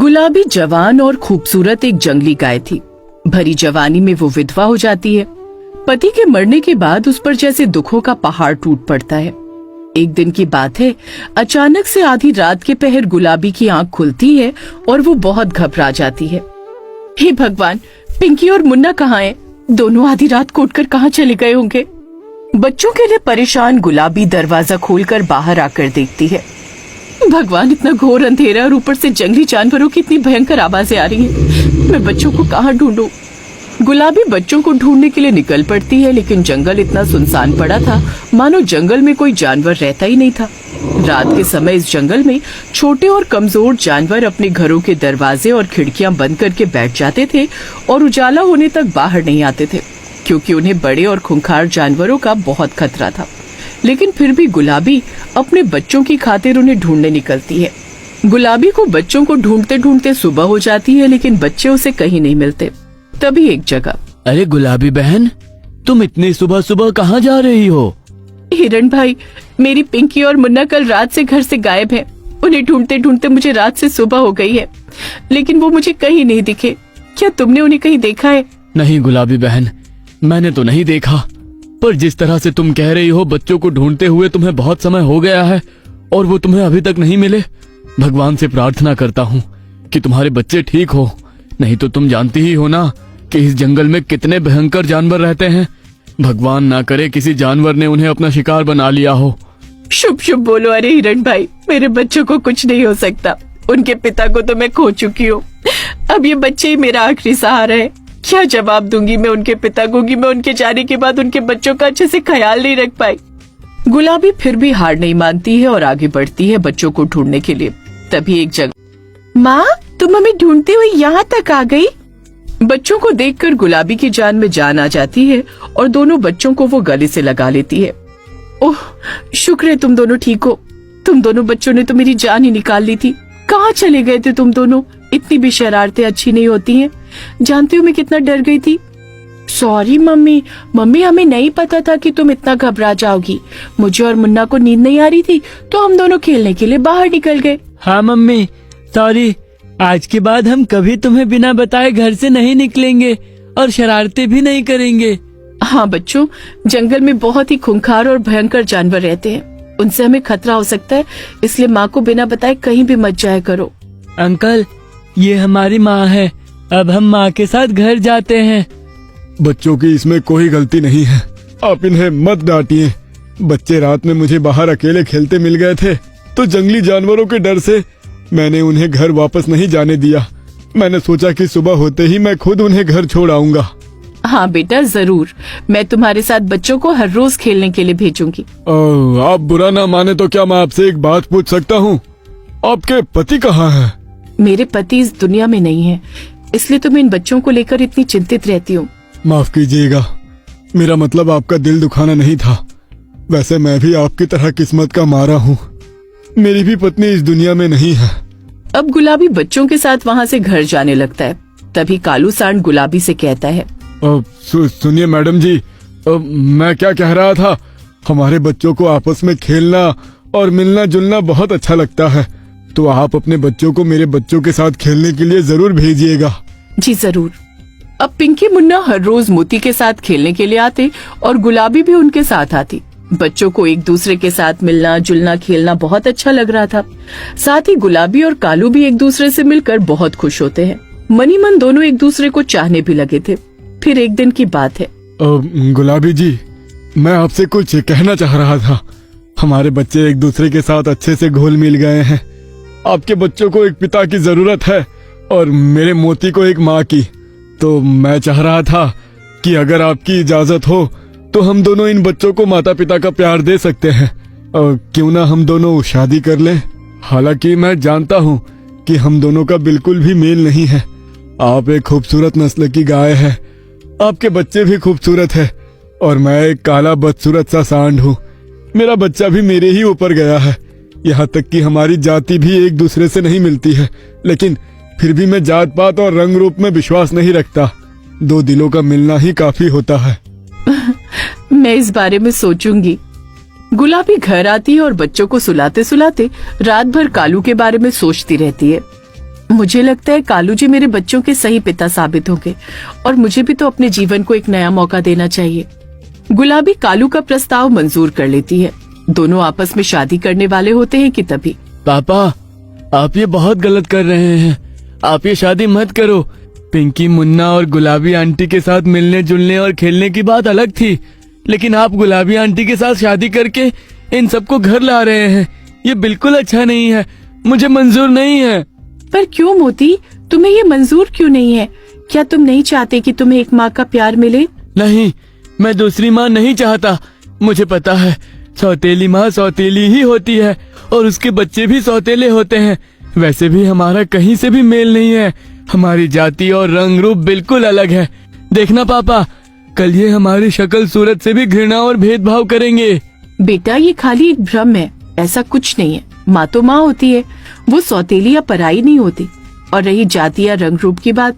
गुलाबी जवान और खूबसूरत एक जंगली गाय थी। भरी जवानी में वो विधवा हो जाती है। पति के मरने के बाद उस पर जैसे दुखों का पहाड़ टूट पड़ता है। एक दिन की बात है, अचानक से आधी रात के पहर गुलाबी की आंख खुलती है और वो बहुत घबरा जाती है। हे भगवान, पिंकी और मुन्ना कहाँ हैं? दोनों आधी रात कोटकर कहाँ चले गए होंगे? बच्चों के लिए परेशान गुलाबी दरवाजा खोलकर बाहर आकर देखती है। भगवान, इतना घोर अंधेरा और ऊपर से जंगली जानवरों की इतनी भयंकर आवाजें आ रही हैं। मैं बच्चों को कहाँ ढूंढूं? गुलाबी बच्चों को ढूंढने के लिए निकल पड़ती है, लेकिन जंगल इतना सुनसान पड़ा था मानो जंगल में कोई जानवर रहता ही नहीं था। रात के समय इस जंगल में छोटे और कमजोर जानवर अपने घरों के दरवाजे और खिड़कियां बंद करके बैठ जाते थे और उजाला होने तक बाहर नहीं आते थे, क्योंकि उन्हें बड़े और खूंखार जानवरों का बहुत खतरा था। लेकिन फिर भी गुलाबी अपने बच्चों की खातिर उन्हें ढूंढने निकलती है। गुलाबी को बच्चों को ढूंढते ढूंढते सुबह हो जाती है, लेकिन बच्चे उसे कहीं नहीं मिलते। तभी एक जगह, अरे गुलाबी बहन, तुम इतनी सुबह सुबह कहाँ जा रही हो? हिरण भाई, मेरी पिंकी और मुन्ना कल रात से घर से गायब हैं। उन्हें ढूंढते ढूंढते मुझे रात से सुबह हो गई है, लेकिन वो मुझे कहीं नहीं दिखे। क्या तुमने उन्हें कहीं देखा है? नहीं गुलाबी बहन, मैंने तो नहीं देखा, पर जिस तरह से तुम कह रही हो बच्चों को ढूंढते हुए तुम्हें बहुत समय हो गया है और वो तुम्हें अभी तक नहीं मिले। भगवान से प्रार्थना करता हूँ कि तुम्हारे बच्चे ठीक हो। नहीं तो तुम जानती ही हो ना कि इस जंगल में कितने भयंकर जानवर रहते हैं। भगवान ना करे किसी जानवर ने उन्हें अपना शिकार बना लिया हो। शुभ शुभ बोलो। अरे हिरण भाई, मेरे बच्चों को कुछ नहीं हो सकता। उनके पिता को तो मैं खो चुकी हूँ। अब ये बच्चे ही मेरा आखिरी सहारा है। क्या जवाब दूंगी मैं उनके पिता को कि मैं उनके जाने के बाद उनके बच्चों का अच्छे से ख्याल नहीं रख पाई। गुलाबी फिर भी हार नहीं मानती है और आगे बढ़ती है बच्चों को ढूंढने के लिए। तभी एक जगह, माँ, तुम हमें ढूंढते हुए यहाँ तक आ गई? बच्चों को देखकर गुलाबी की जान में जान आ जाती है और दोनों बच्चों को वो गले से लगा लेती है। ओह, शुक्र है तुम दोनों ठीक हो। तुम दोनों बच्चों ने तो मेरी जान ही निकाल ली थी। कहाँ चले गए थे तुम दोनों? इतनी भी शरारतें अच्छी नहीं होती हैं। जानती हो मैं कितना डर गई थी। सॉरी मम्मी, हमें नहीं पता था कि तुम इतना घबरा जाओगी। मुझे और मुन्ना को नींद नहीं आ रही थी, तो हम दोनों खेलने के लिए बाहर निकल गए। हाँ मम्मी, सॉरी। आज के बाद हम कभी तुम्हें बिना बताए घर से नहीं निकलेंगे और शरारतें भी नहीं करेंगे। हाँ बच्चों, जंगल में बहुत ही खूंखार और भयंकर जानवर रहते हैं। उनसे हमें खतरा हो सकता है, इसलिए माँ को बिना बताए कहीं भी मत जाया करो। अंकल, ये हमारी माँ है। अब हम माँ के साथ घर जाते हैं। बच्चों की इसमें कोई गलती नहीं है, आप इन्हें मत डांटिए। बच्चे रात में मुझे बाहर अकेले खेलते मिल गए थे, तो जंगली जानवरों के डर से मैंने उन्हें घर वापस नहीं जाने दिया। मैंने सोचा कि सुबह होते ही मैं खुद उन्हें घर छोड़ आऊंगा। हाँ बेटा, जरूर। मैं तुम्हारे साथ बच्चों को हर रोज खेलने के लिए भेजूंगी। आप बुरा ना माने तो क्या मैं आपसे एक बात पूछ सकता हूँ? आपके पति कहाँ हैं? मेरे पति इस दुनिया में नहीं है, इसलिए तो मैं इन बच्चों को लेकर इतनी चिंतित रहती हूँ। माफ कीजिएगा, मेरा मतलब आपका दिल दुखाना नहीं था। वैसे मैं भी आपकी तरह किस्मत का मारा हूँ। मेरी भी पत्नी इस दुनिया में नहीं है। अब गुलाबी बच्चों के साथ वहाँ से घर जाने लगता है। तभी कालू सांड गुलाबी से कहता है, सुनिए मैडम जी, मैं क्या कह रहा था, हमारे बच्चों को आपस में खेलना और मिलना जुलना बहुत अच्छा लगता है, तो आप अपने बच्चों को मेरे बच्चों के साथ खेलने के लिए जरूर भेजिएगा। जी जरूर। अब पिंकी मुन्ना हर रोज मोती के साथ खेलने के लिए आते और गुलाबी भी उनके साथ आती। बच्चों को एक दूसरे के साथ मिलना जुलना खेलना बहुत अच्छा लग रहा था। साथ ही गुलाबी और कालू भी एक दूसरे से मिलकर बहुत खुश होते हैं। मनी मन दोनों एक दूसरे को चाहने भी लगे थे। फिर एक दिन की बात है। गुलाबी जी, मैं आपसे कुछ कहना चाह रहा था। हमारे बच्चे एक दूसरे के साथ अच्छे से घुल मिल गए हैं। आपके बच्चों को एक पिता की जरूरत है और मेरे मोती को एक माँ की। तो मैं चाह रहा था कि अगर आपकी इजाजत हो तो हम दोनों इन बच्चों को माता पिता का प्यार दे सकते हैं। क्यों ना हम दोनों शादी कर लें? हालांकि मैं जानता हूँ कि हम दोनों का बिल्कुल भी मेल नहीं है। आप एक खूबसूरत नस्ल की गाय है, आपके बच्चे भी खूबसूरत है और मैं एक काला बदसूरत सा सांड हूँ। मेरा बच्चा भी मेरे ही ऊपर गया है। यहाँ तक कि हमारी जाति भी एक दूसरे से नहीं मिलती है, लेकिन फिर भी मैं जात पात और रंग रूप में विश्वास नहीं रखता। दो दिलों का मिलना ही काफी होता है। मैं इस बारे में सोचूंगी। गुलाबी घर आती है और बच्चों को सुलाते सुलाते रात भर कालू के बारे में सोचती रहती है। मुझे लगता है कालू जी मेरे बच्चों के सही पिता साबित होंगे और मुझे भी तो अपने जीवन को एक नया मौका देना चाहिए। गुलाबी कालू का प्रस्ताव मंजूर कर लेती है। दोनों आपस में शादी करने वाले होते हैं कि तभी पापा, आप ये बहुत गलत कर रहे हैं। आप ये शादी मत करो। पिंकी, मुन्ना और गुलाबी आंटी के साथ मिलने जुलने और खेलने की बात अलग थी, लेकिन आप गुलाबी आंटी के साथ शादी करके इन सबको घर ला रहे हैं। ये बिल्कुल अच्छा नहीं है, मुझे मंजूर नहीं है। पर क्यों मोती, तुम्हें ये मंजूर क्यों नहीं है? क्या तुम नहीं चाहते कि तुम्हें एक माँ का प्यार मिले? नहीं, मैं दूसरी माँ नहीं चाहता। मुझे पता है सौतेली माँ सौतेली ही होती है और उसके बच्चे भी सौतेले होते हैं। वैसे भी हमारा कहीं से भी मेल नहीं है। हमारी जाति और रंग रूप बिल्कुल अलग है। देखना पापा, कल ये हमारी शक्ल सूरत से भी घृणा और भेदभाव करेंगे। बेटा, ये खाली एक भ्रम है, ऐसा कुछ नहीं है। माँ तो माँ होती है, वो सौतेली या पराई नहीं होती। और रही जाति या रंग रूप की बात,